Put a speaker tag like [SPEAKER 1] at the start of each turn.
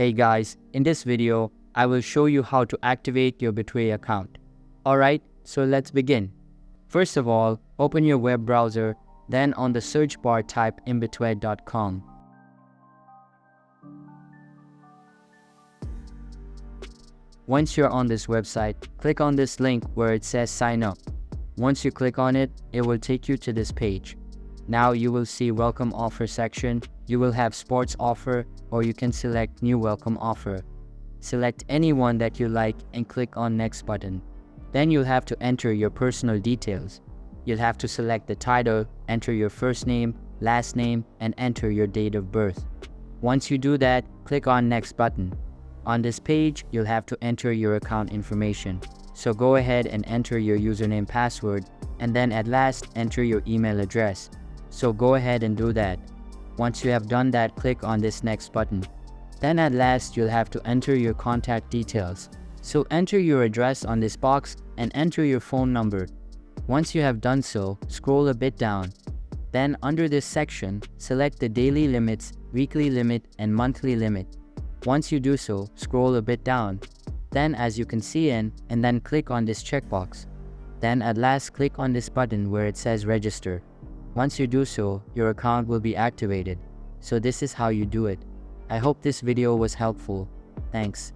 [SPEAKER 1] Hey guys, in this video, I will show you how to activate your Betway account. Alright, so let's begin. First of all, open your web browser, then on the search bar type betway.com. Once you're on this website, click on this link where it says sign up. Once you click on it, it will take you to this page. Now you will see welcome offer section. You will have sports offer, or you can select new welcome offer. Select any one that you like and click on next button. Then you'll have to enter your personal details. You'll have to select the title, enter your first name, last name, and enter your date of birth. Once you do that, click on next button. On this page, you'll have to enter your account information. So go ahead and enter your username password, and then at last enter your email address. So go ahead and do that. Once you have done that, click on this next button. Then at last you'll have to enter your contact details. So enter your address on this box and enter your phone number. Once you have done so, scroll a bit down. Then under this section, select the daily limits, weekly limit, and monthly limit. Once you do so, scroll a bit down. Then as you can see and then click on this checkbox. Then at last click on this button where it says register. Once you do so, your account will be activated. So this is how you do it. I hope this video was helpful. Thanks.